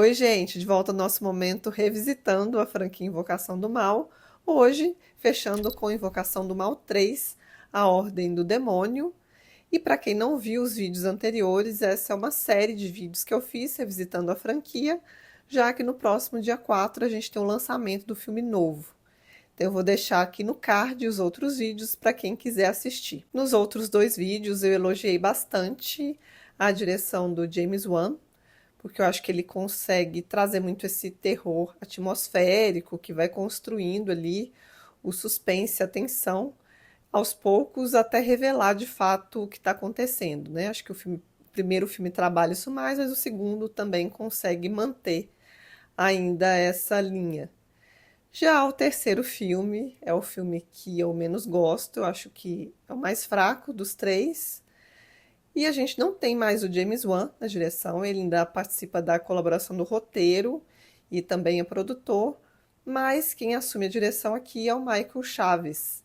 Oi, gente, de volta ao nosso momento revisitando a franquia Invocação do Mal. Hoje, fechando com Invocação do Mal 3, A Ordem do Demônio. E para quem não viu os vídeos anteriores, essa é uma série de vídeos que eu fiz revisitando a franquia, já que no próximo dia 4 a gente tem o lançamento do filme novo. Então eu vou deixar aqui no card os outros vídeos para quem quiser assistir. Nos outros dois vídeos eu elogiei bastante a direção do James Wan, porque eu acho que ele consegue trazer muito esse terror atmosférico que vai construindo ali o suspense, a tensão, aos poucos até revelar de fato o que está acontecendo, né? Acho que o primeiro filme trabalha isso mais, mas o segundo também consegue manter ainda essa linha. Já o terceiro filme é o filme que eu menos gosto, eu acho que é o mais fraco dos três. E a gente não tem mais o James Wan na direção, ele ainda participa da colaboração do roteiro e também é produtor, mas quem assume a direção aqui é o Michael Chaves.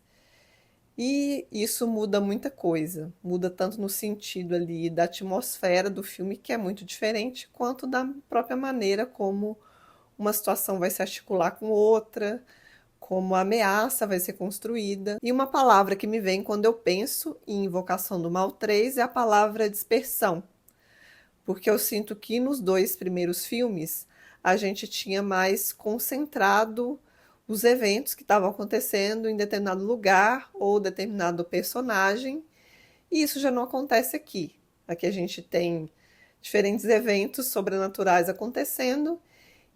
E isso muda muita coisa, muda tanto no sentido ali da atmosfera do filme, que é muito diferente, quanto da própria maneira como uma situação vai se articular com outra, como a ameaça vai ser construída. E uma palavra que me vem quando eu penso em Invocação do Mal 3 é a palavra dispersão, porque eu sinto que nos dois primeiros filmes a gente tinha mais concentrado os eventos que estavam acontecendo em determinado lugar ou determinado personagem, e isso já não acontece aqui. Aqui a gente tem diferentes eventos sobrenaturais acontecendo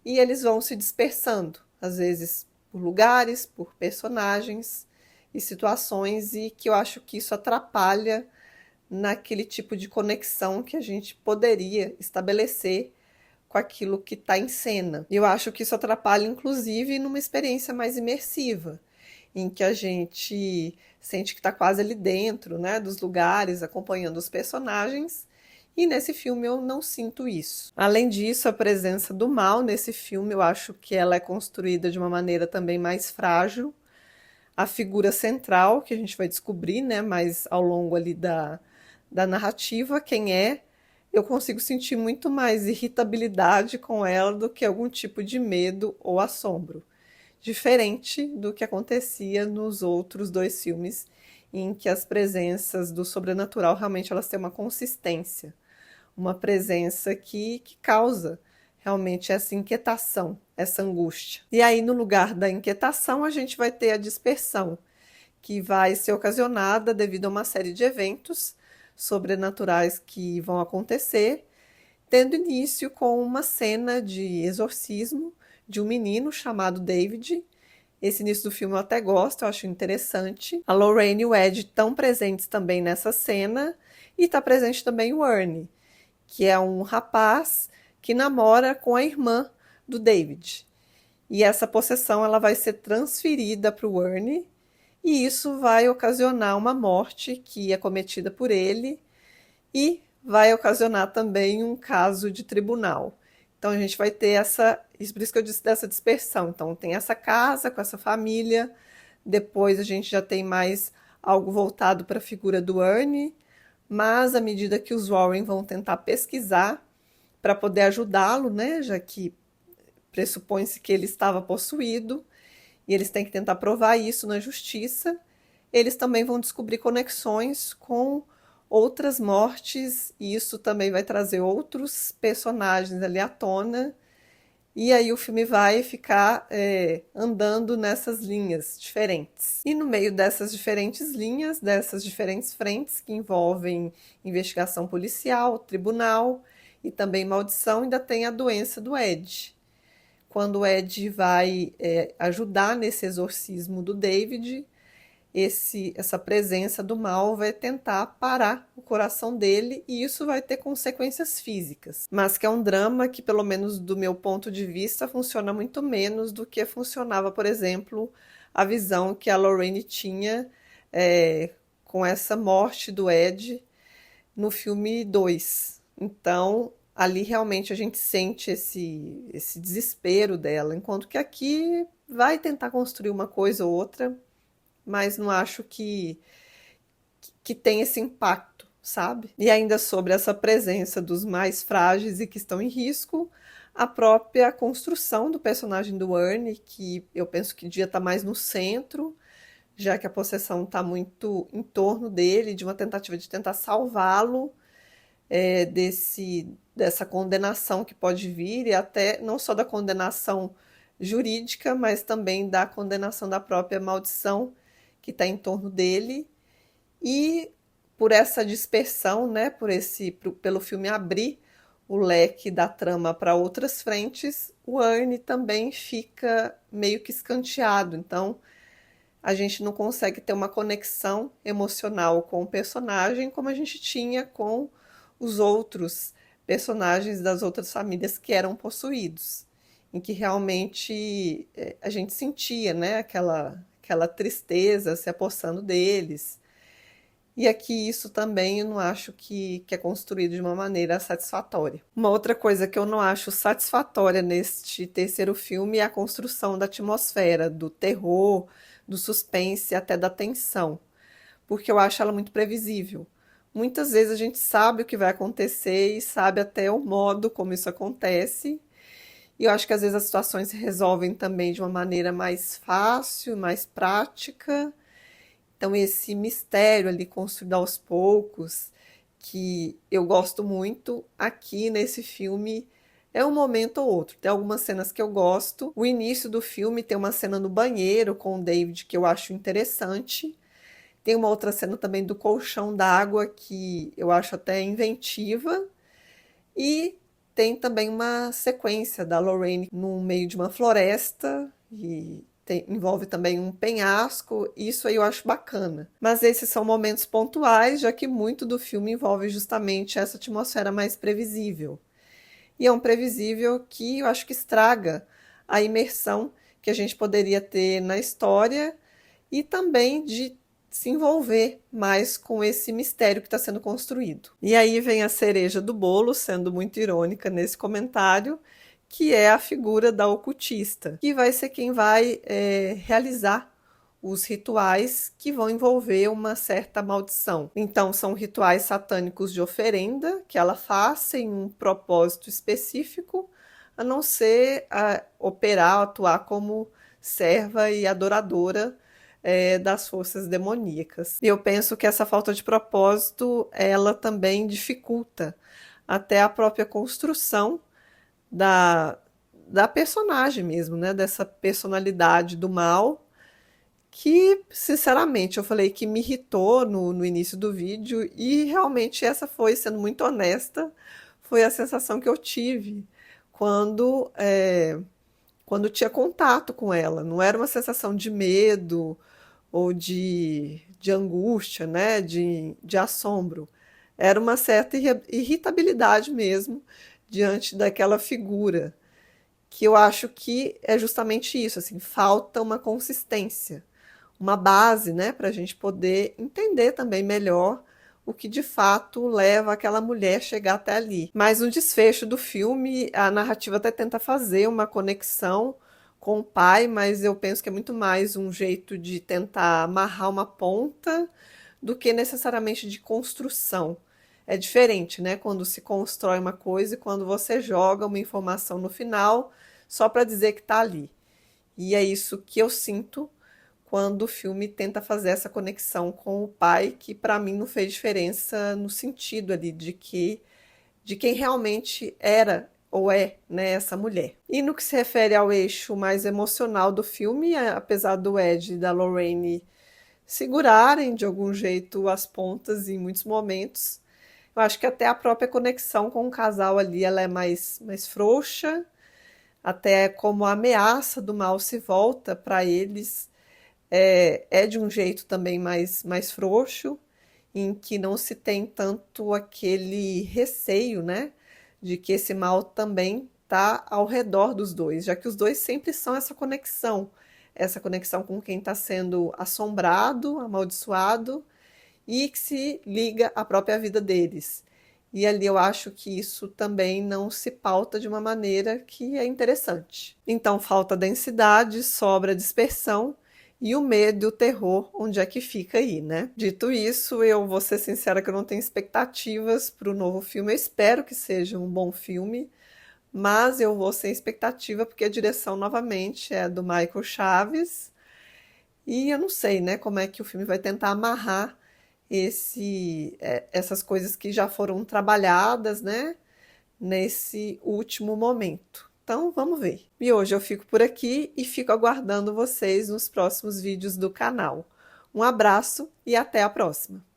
e eles vão se dispersando, às vezes por lugares, por personagens e situações, e que eu acho que isso atrapalha naquele tipo de conexão que a gente poderia estabelecer com aquilo que está em cena. E eu acho que isso atrapalha, inclusive, numa experiência mais imersiva, em que a gente sente que está quase ali dentro, né, dos lugares, acompanhando os personagens. E nesse filme eu não sinto isso. Além disso, a presença do mal nesse filme, eu acho que ela é construída de uma maneira também mais frágil. A figura central, que a gente vai descobrir, né, mais ao longo ali da narrativa, quem é, eu consigo sentir muito mais irritabilidade com ela do que algum tipo de medo ou assombro. Diferente do que acontecia nos outros dois filmes, em que as presenças do sobrenatural realmente elas têm uma consistência, uma presença que causa realmente essa inquietação, essa angústia. E aí, no lugar da inquietação, a gente vai ter a dispersão, que vai ser ocasionada devido a uma série de eventos sobrenaturais que vão acontecer, tendo início com uma cena de exorcismo de um menino chamado David. Esse início do filme eu até gosto, eu acho interessante. A Lorraine e o Ed estão presentes também nessa cena, e está presente também o Ernie, que é um rapaz que namora com a irmã do David. E essa possessão ela vai ser transferida para o Ernie, e isso vai ocasionar uma morte que é cometida por ele e vai ocasionar também um caso de tribunal. Então a gente vai ter essa, isso por isso que eu disse dessa dispersão. Então tem essa casa com essa família, depois a gente já tem mais algo voltado para a figura do Ernie, mas à medida que os Warren vão tentar pesquisar para poder ajudá-lo, né, já que pressupõe-se que ele estava possuído, e eles têm que tentar provar isso na justiça, eles também vão descobrir conexões com outras mortes, e isso também vai trazer outros personagens ali à tona, e aí o filme vai ficar andando nessas linhas diferentes. E no meio dessas diferentes linhas, dessas diferentes frentes que envolvem investigação policial, tribunal e também maldição, ainda tem a doença do Ed. Quando o Ed vai ajudar nesse exorcismo do David, essa presença do mal vai tentar parar o coração dele, e isso vai ter consequências físicas. Mas que é um drama que, pelo menos do meu ponto de vista, funciona muito menos do que funcionava, por exemplo, a visão que a Lorraine tinha com essa morte do Ed no filme 2. Então, ali realmente a gente sente esse desespero dela, enquanto que aqui vai tentar construir uma coisa ou outra, mas não acho que tem esse impacto, sabe? E ainda sobre essa presença dos mais frágeis e que estão em risco, a própria construção do personagem do Ernie, que eu penso que devia estar mais no centro, já que a possessão está muito em torno dele, de uma tentativa de tentar salvá-lo dessa condenação que pode vir, e até não só da condenação jurídica, mas também da condenação da própria maldição que está em torno dele. E por essa dispersão, né, pelo filme abrir o leque da trama para outras frentes, o Ernie também fica meio que escanteado. Então, a gente não consegue ter uma conexão emocional com o personagem como a gente tinha com os outros personagens das outras famílias que eram possuídos, em que realmente a gente sentia, né, aquela tristeza se apossando deles. E aqui isso também eu não acho que é construído de uma maneira satisfatória. Uma outra coisa que eu não acho satisfatória neste terceiro filme é a construção da atmosfera, do terror, do suspense, até da tensão, porque eu acho ela muito previsível. Muitas vezes a gente sabe o que vai acontecer e sabe até o modo como isso acontece. E eu acho que às vezes as situações se resolvem também de uma maneira mais fácil, mais prática. Então, esse mistério ali construído aos poucos, que eu gosto muito, aqui nesse filme é um momento ou outro. Tem algumas cenas que eu gosto. O início do filme tem uma cena no banheiro com o David que eu acho interessante. Tem uma outra cena também do colchão d'água que eu acho até inventiva. E tem também uma sequência da Lorraine no meio de uma floresta e envolve também um penhasco, isso aí eu acho bacana. Mas esses são momentos pontuais, já que muito do filme envolve justamente essa atmosfera mais previsível. E é um previsível que eu acho que estraga a imersão que a gente poderia ter na história e também de se envolver mais com esse mistério que está sendo construído. E aí vem a cereja do bolo, sendo muito irônica nesse comentário, que é a figura da ocultista, que vai ser quem vai realizar os rituais que vão envolver uma certa maldição. Então, são rituais satânicos de oferenda que ela faz sem um propósito específico, a não ser operar, atuar como serva e adoradora das forças demoníacas. E eu penso que essa falta de propósito, ela também dificulta até a própria construção da personagem mesmo, né? Dessa personalidade do mal, que, sinceramente, eu falei que me irritou no início do vídeo, e realmente essa foi, sendo muito honesta, foi a sensação que eu tive quando tinha contato com ela. Não era uma sensação de medo ou de angústia, né? De assombro. Era uma certa irritabilidade mesmo diante daquela figura, que eu acho que é justamente isso, assim, falta uma consistência, uma base, né, para a gente poder entender também melhor o que de fato leva aquela mulher a chegar até ali. Mas no desfecho do filme, a narrativa até tenta fazer uma conexão com o pai, mas eu penso que é muito mais um jeito de tentar amarrar uma ponta do que necessariamente de construção. É diferente, né? Quando se constrói uma coisa e quando você joga uma informação no final só para dizer que está ali. E é isso que eu sinto quando o filme tenta fazer essa conexão com o pai, que para mim não fez diferença no sentido ali de quem realmente era ou é, né, essa mulher. E no que se refere ao eixo mais emocional do filme, apesar do Ed e da Lorraine segurarem de algum jeito as pontas em muitos momentos, eu acho que até a própria conexão com o casal ali ela é mais frouxa, até como a ameaça do mal se volta para eles é de um jeito também mais frouxo, em que não se tem tanto aquele receio, né, de que esse mal também está ao redor dos dois, já que os dois sempre são essa conexão com quem está sendo assombrado, amaldiçoado, e que se liga à própria vida deles. E ali eu acho que isso também não se pauta de uma maneira que é interessante. Então falta densidade, sobra dispersão, e o medo e o terror, onde é que fica aí, né? Dito isso, eu vou ser sincera que eu não tenho expectativas para o novo filme. Eu espero que seja um bom filme, mas eu vou sem expectativa porque a direção novamente é do Michael Chaves e eu não sei, né, como é que o filme vai tentar amarrar essas coisas que já foram trabalhadas, né, nesse último momento. Então, vamos ver. E hoje eu fico por aqui e fico aguardando vocês nos próximos vídeos do canal. Um abraço e até a próxima!